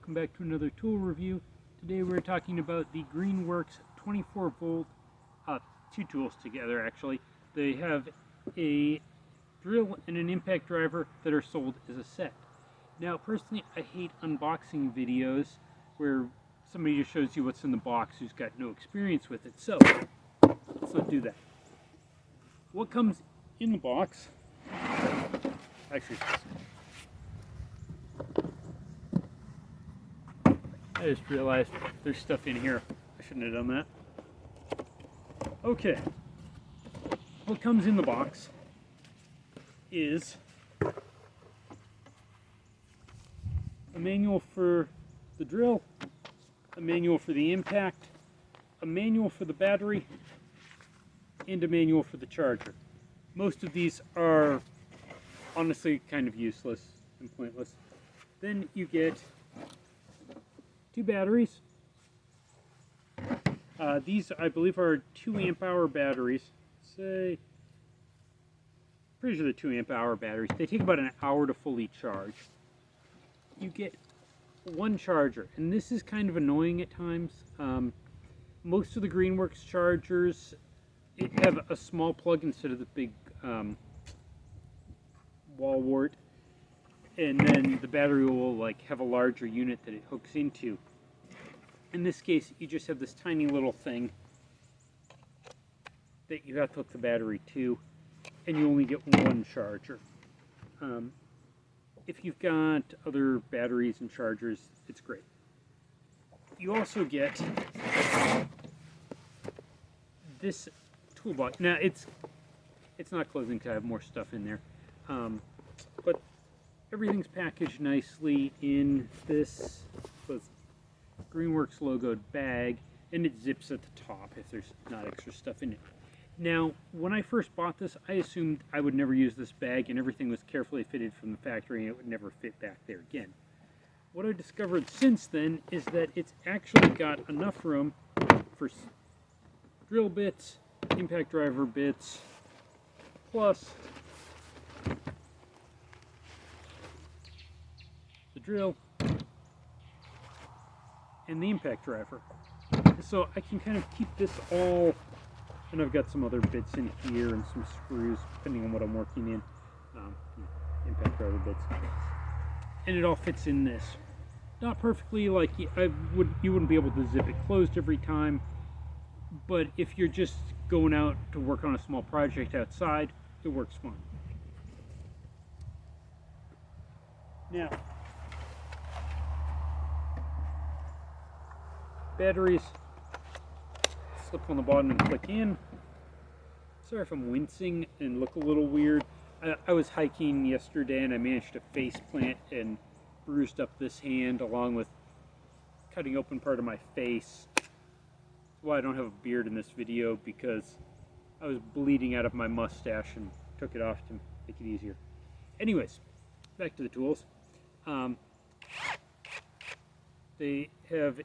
welcome back to another tool review. Today we're talking about the Greenworks 24 volt, two tools together actually. They have a drill and an impact driver that are sold as a set. Now personally I hate unboxing videos where somebody just shows you what's in the box who's got no experience with it, so let's not do that. What comes in the box, actually, I just realized there's stuff in here. I shouldn't have done that. Okay. What comes in the box is a manual for the drill, a manual for the impact, a manual for the battery, and a manual for the charger. Most of these are honestly kind of useless and pointless. Then you get two batteries. These, I believe, are 2 amp hour batteries. Pretty sure they're 2 amp hour batteries. They take about an hour to fully charge. You get one charger, and this is kind of annoying at times. Most of the Greenworks chargers have a small plug instead of the big wall wart, and then the battery will have a larger unit that it hooks into. In this case, you just have this tiny little thing that you have to hook the battery to, and you only get one charger. If you've got other batteries and chargers, it's great. You also get this toolbox. Now it's not closing because I have more stuff in there, but everything's packaged nicely in this Greenworks logoed bag, and it zips at the top if there's not extra stuff in it. Now, when I first bought this, I assumed I would never use this bag and everything was carefully fitted from the factory and it would never fit back there again. What I discovered since then is that it's actually got enough room for drill bits, impact driver bits, plus the drill and the impact driver. So I can kind of keep this all, and I've got some other bits in here and some screws depending on what I'm working in, impact driver bits, and it all fits in this. Not perfectly, you wouldn't be able to zip it closed every time, but if you're just going out to work on a small project outside, it works fine. Now, batteries slip on the bottom and click in. Sorry if I'm wincing and look a little weird. I was hiking yesterday and I managed to face plant and bruised up this hand along with cutting open part of my face. That's why I don't have a beard in this video, because I was bleeding out of my mustache and took it off to make it easier. Anyways, back to the tools. They have,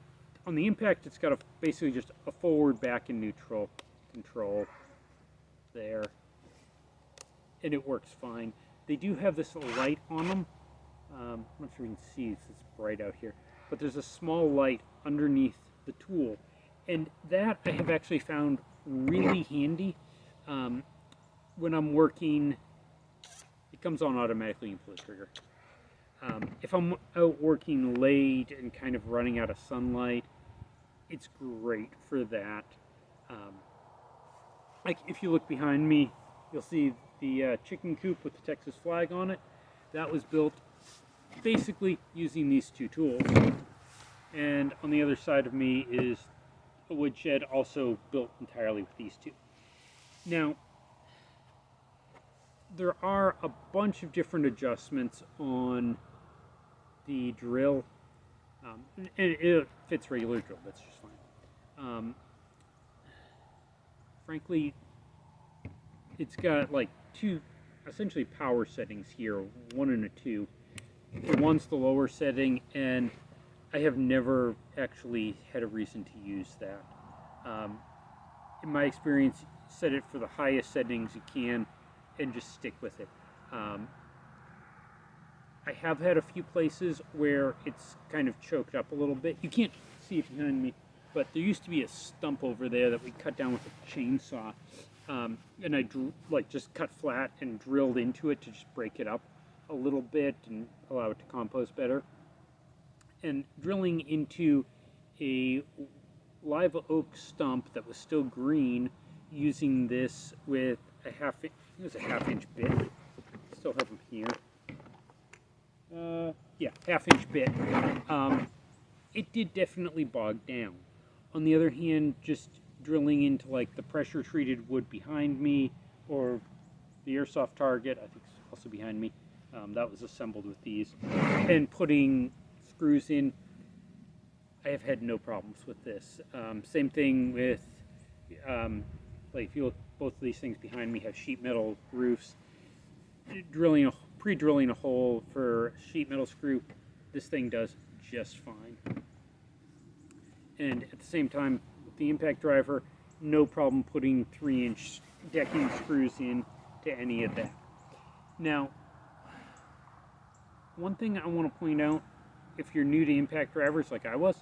on the impact, it's got basically just a forward, back, and neutral control there, and it works fine. They do have this light on them. I'm not sure you can see, it's bright out here, but there's a small light underneath the tool, and that I have actually found really handy. When I'm working, it comes on automatically and pull the trigger. If I'm out working late and kind of running out of sunlight, it's great for that. Like if you look behind me, you'll see the chicken coop with the Texas flag on it. That was built basically using these two tools. And on the other side of me is a woodshed also built entirely with these two. Now, there are a bunch of different adjustments on the drill. And it fits regular drill, that's just fine. Frankly, it's got two essentially power settings here, 1 and a 2. One's the lower setting, and I have never actually had a reason to use that. In my experience, set it for the highest settings you can and just stick with it. I have had a few places where it's kind of choked up a little bit. You can't see it behind me, but there used to be a stump over there that we cut down with a chainsaw, and I just cut flat and drilled into it to just break it up a little bit and allow it to compost better. And drilling into a live oak stump that was still green, using this with it was a half-inch bit. Still have them here. Yeah, half-inch bit. It did definitely bog down. On the other hand, just drilling into like the pressure-treated wood behind me, or the airsoft target, I think it's also behind me, that was assembled with these, and putting screws in, I have had no problems with this. Same thing with, like if you look, both of these things behind me have sheet metal roofs. Pre-drilling a hole for sheet metal screw, this thing does just fine. And at the same time, with the impact driver, no problem putting 3-inch decking screws in to any of that. Now, one thing I want to point out, if you're new to impact drivers like I was,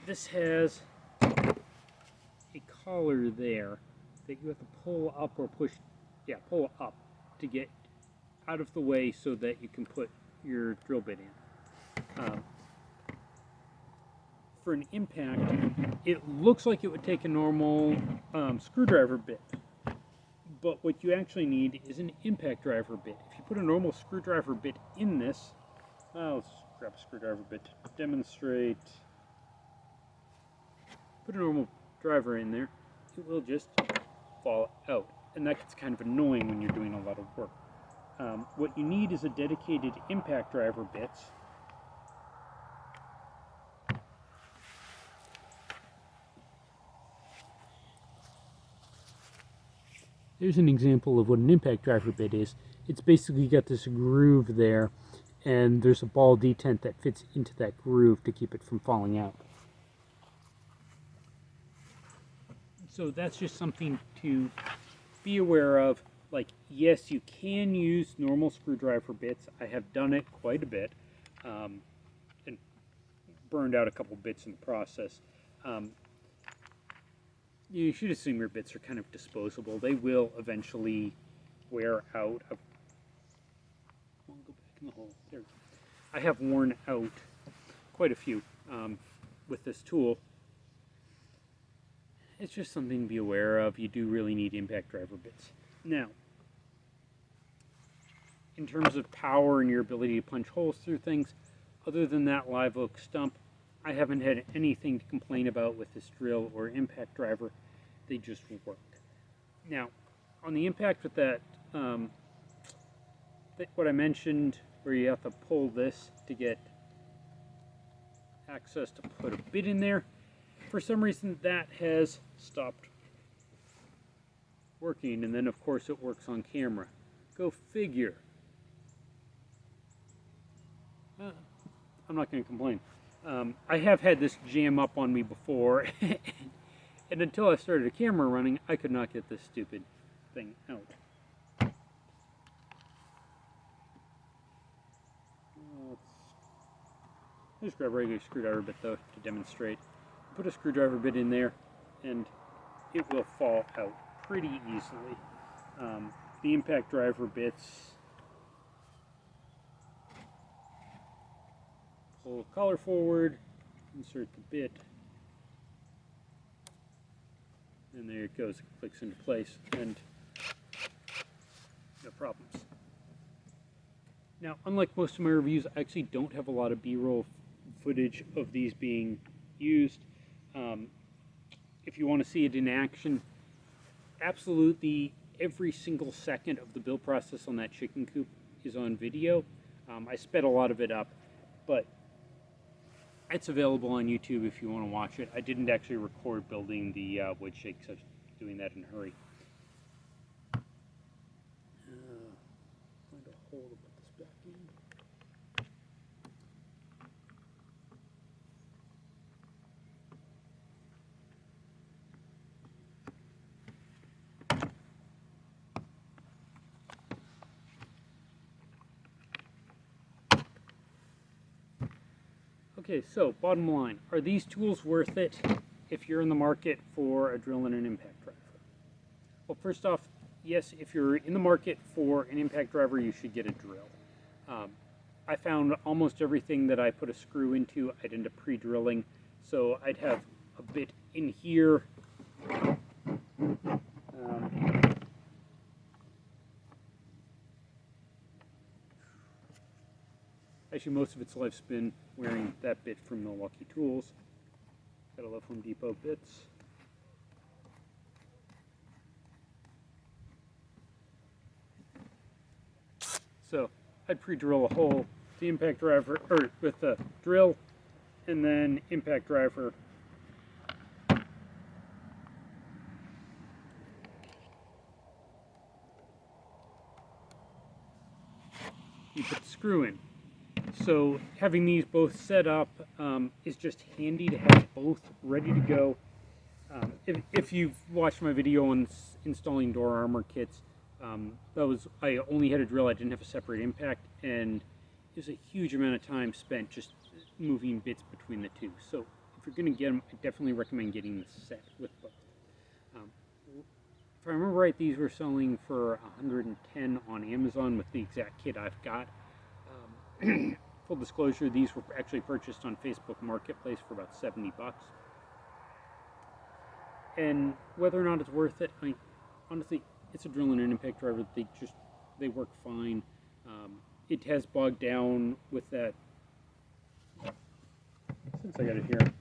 this has a collar there that you have to pull up or push, pull up to get out of the way so that you can put your drill bit in. For an impact, it looks like it would take a normal screwdriver bit, but what you actually need is an impact driver bit. If you put a normal screwdriver bit in this, let's grab a screwdriver bit to demonstrate. Put a normal driver in there, it will just fall out, and that gets kind of annoying when you're doing a lot of work. What you need is a dedicated impact driver bits. Here's an example of what an impact driver bit is. It's basically got this groove there, and there's a ball detent that fits into that groove to keep it from falling out. So that's just something to be aware of. Like, yes, you can use normal screwdriver bits. I have done it quite a bit, and burned out a couple bits in the process. You should assume your bits are kind of disposable. They will eventually wear out. I'll go back in the hole. There. I have worn out quite a few with this tool. It's just something to be aware of. You do really need impact driver bits. Now, in terms of power and your ability to punch holes through things, other than that live oak stump, I haven't had anything to complain about with this drill or impact driver. They just work. Now, on the impact with that, what I mentioned, where you have to pull this to get access to put a bit in there, for some reason that has stopped working, and then of course it works on camera. Go figure. I'm not going to complain. I have had this jam up on me before, and until I started a camera running, I could not get this stupid thing out. Just grab a regular screwdriver bit though to demonstrate. Put a screwdriver bit in there, and it will fall out pretty easily. The impact driver bits, pull the collar forward, insert the bit, and there it goes. It clicks into place, and no problems. Now, unlike most of my reviews, I actually don't have a lot of B-roll footage of these being used. If you want to see it in action, absolutely every single second of the build process on that chicken coop is on video. I sped a lot of it up, but it's available on YouTube if you want to watch it. I didn't actually record building the wood shakes. I was doing that in a hurry. Find a hole to put this back in. Okay, so bottom line, are these tools worth it if you're in the market for a drill and an impact driver? Well, first off, yes, if you're in the market for an impact driver, you should get a drill. I found almost everything that I put a screw into, I'd end up pre-drilling. So I'd have a bit in here. Actually, most of its life's been wearing that bit from Milwaukee Tools. Gotta love Home Depot bits. So I'd pre-drill a hole, the impact driver, or with the drill, and then impact driver. You put the screw in. So having these both set up is just handy to have both ready to go. If you've watched my video on installing door armor kits, I only had a drill, I didn't have a separate impact, and it was a huge amount of time spent just moving bits between the two. So if you're going to get them, I definitely recommend getting the set with both. If I remember right, these were selling for $110 on Amazon with the exact kit I've got. Full disclosure, these were actually purchased on Facebook Marketplace for about $70. And whether or not it's worth it, I mean, honestly, it's a drill and an impact driver. They work fine. It has bogged down with that. Since I got it here.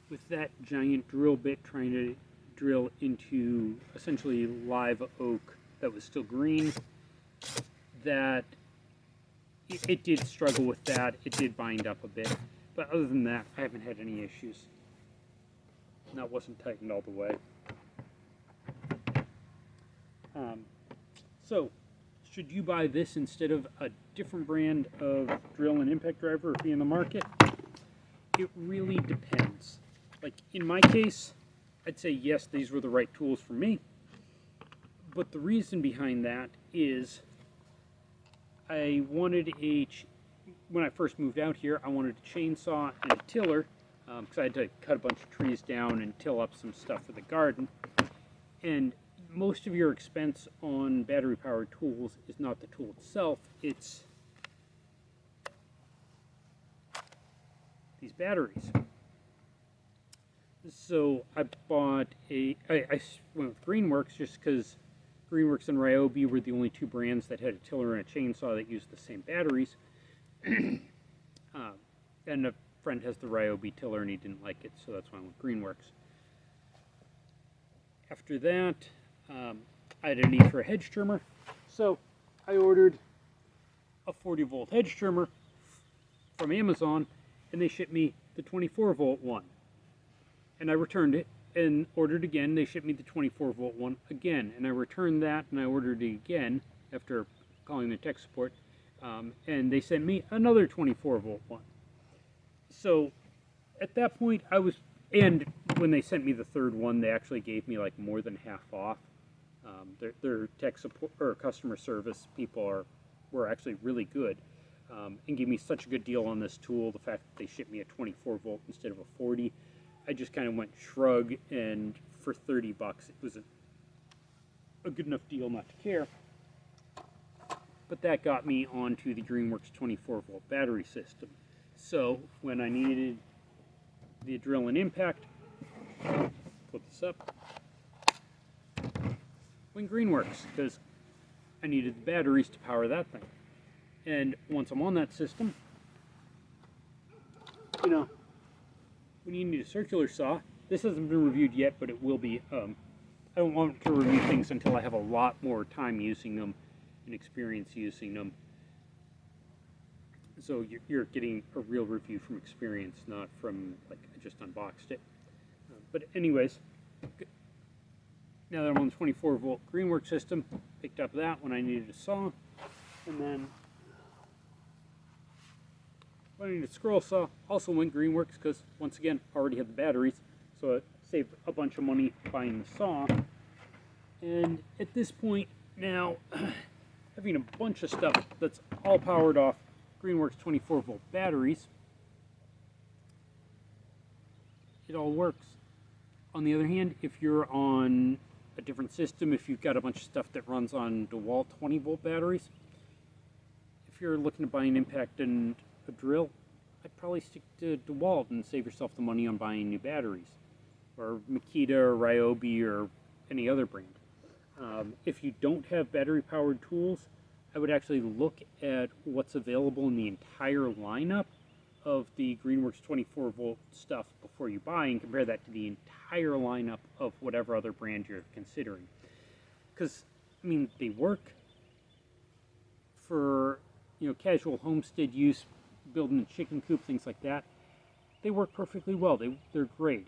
With that giant drill bit trying to drill into essentially live oak that was still green, that it did struggle with that. It did bind up a bit. But other than that, I haven't had any issues. And that wasn't tightened all the way. So, should you buy this instead of a different brand of drill and impact driver if you're in the market? It really depends. Like in my case, I'd say yes, these were the right tools for me. But the reason behind that is I wanted when I first moved out here, I wanted a chainsaw and a tiller because I had to cut a bunch of trees down and till up some stuff for the garden. And most of your expense on battery-powered tools is not the tool itself, it's these batteries. So I bought I went with Greenworks just because Greenworks and Ryobi were the only two brands that had a tiller and a chainsaw that used the same batteries. And a friend has the Ryobi tiller and he didn't like it, so that's why I went with Greenworks. After that, I had a need for a hedge trimmer, so I ordered a 40-volt hedge trimmer from Amazon, and they shipped me the 24-volt one. And I returned it and ordered again. They shipped me the 24-volt one again, and I returned that and I ordered it again after calling the tech support, and they sent me another 24-volt one. So at that point, and when they sent me the third one, they actually gave me like more than half off. Their tech support or customer service people were actually really good, and gave me such a good deal on this tool. The fact that they shipped me a 24-volt instead of a 40. I just kind of went shrug, and for $30, it was a good enough deal not to care. But that got me onto the Greenworks 24-volt battery system. So when I needed the drill and impact, put this up, went Greenworks, because I needed the batteries to power that thing. And once I'm on that system, when you need a circular saw, this hasn't been reviewed yet, but it will be. I don't want to review things until I have a lot more time using them and experience using them. So you're getting a real review from experience, not from, like, I just unboxed it. But anyways, now that I'm on the 24-volt Greenworks system, picked up that when I needed a saw, and then But I need a scroll saw. Also went Greenworks because, once again, I already had the batteries, so it saved a bunch of money buying the saw. And at this point now, having a bunch of stuff that's all powered off Greenworks 24-volt batteries, it all works. On the other hand, if you're on a different system, if you've got a bunch of stuff that runs on DeWalt 20-volt batteries, if you're looking to buy an impact and a drill, I'd probably stick to DeWalt and save yourself the money on buying new batteries, or Makita or Ryobi or any other brand. If you don't have battery-powered tools, I would actually look at what's available in the entire lineup of the Greenworks 24-volt stuff before you buy, and compare that to the entire lineup of whatever other brand you're considering. Because, I mean, they work for, casual homestead use, building a chicken coop, things like that. They work perfectly well. They're great.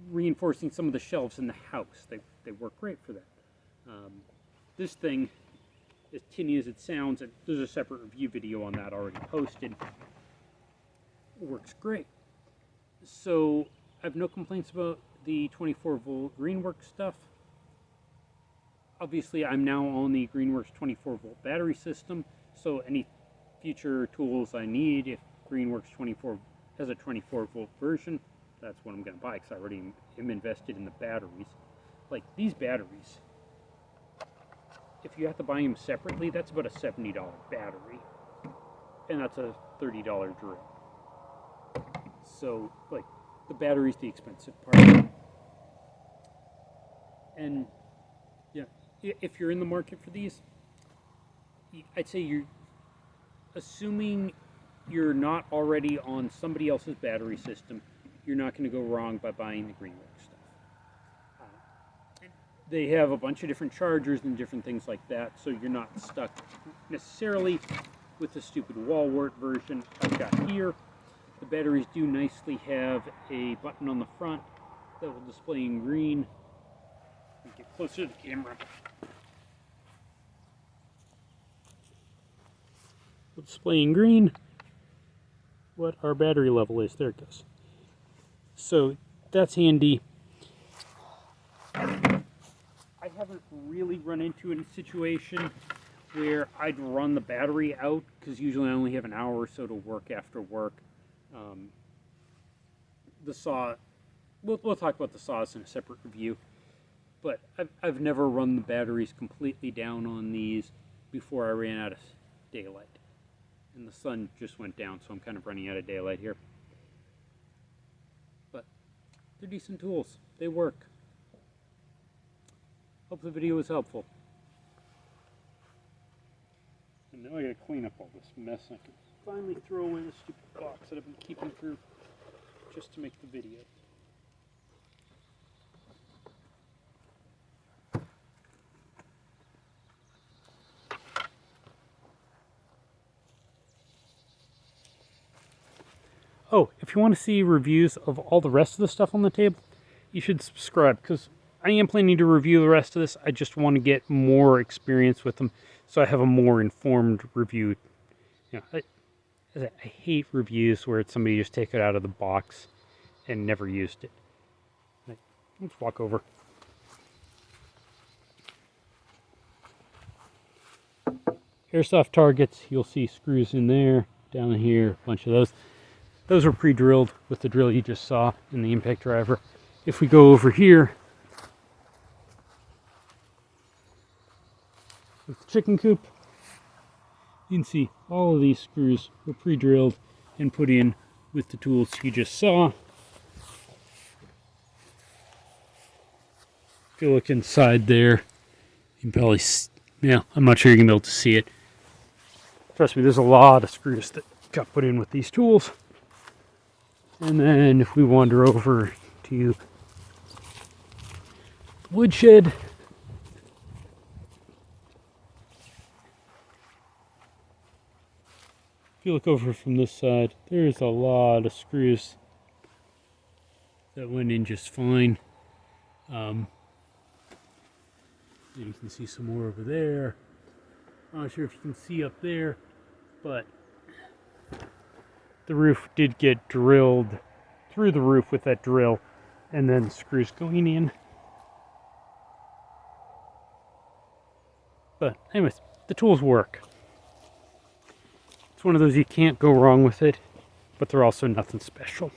Reinforcing some of the shelves in the house, they work great for that. This thing, as tinny as it sounds, and there's a separate review video on that already posted, works great. So I have no complaints about the 24-volt Greenworks stuff. Obviously, I'm now on the Greenworks 24-volt battery system, so any future tools I need, if Greenworks 24 has a 24-volt version, that's what I'm going to buy, because I already am invested in the batteries. Like these batteries, if you have to buy them separately, that's about a $70 battery, and that's a $30 drill. So, like, the battery's the expensive part. And, yeah, if you're in the market for these, I'd say you're, assuming you're not already on somebody else's battery system, you're not going to go wrong by buying the Greenworks stuff. They have a bunch of different chargers and different things like that, so you're not stuck necessarily with the stupid wall wart version I've got here. The batteries do nicely have a button on the front that will display in green. Get closer to the camera. Will display in green what our battery level is. There it goes. So that's handy. I haven't really run into a situation where I'd run the battery out, because usually I only have an hour or so to work after work. The saw, we'll talk about the saws in a separate review, but I've never run the batteries completely down on these before I ran out of daylight. And the sun just went down, so I'm kind of running out of daylight here. But they're decent tools. They work. Hope the video was helpful. And now I gotta clean up all this mess. I can finally throw away the stupid box that I've been keeping for just to make the video. Oh, if you want to see reviews of all the rest of the stuff on the table, you should subscribe, because I am planning to review the rest of this. I just want to get more experience with them, so I have a more informed review. I hate reviews where it's somebody just take it out of the box and never used it. Let's walk over. Airsoft targets, you'll see screws in there, down here, a bunch of those. Those were pre-drilled with the drill you just saw in the impact driver. If we go over here, with the chicken coop, you can see all of these screws were pre-drilled and put in with the tools you just saw. If you look inside there, you can probably, I'm not sure you can be able to see it. Trust me, there's a lot of screws that got put in with these tools. And then if we wander over to the woodshed, if you look over from this side, there's a lot of screws that went in just fine. And you can see some more over there. I'm not sure if you can see up there, but the roof did get drilled through the roof with that drill, and then screws going in. But anyways, the tools work. It's one of those you can't go wrong with it, but they're also nothing special.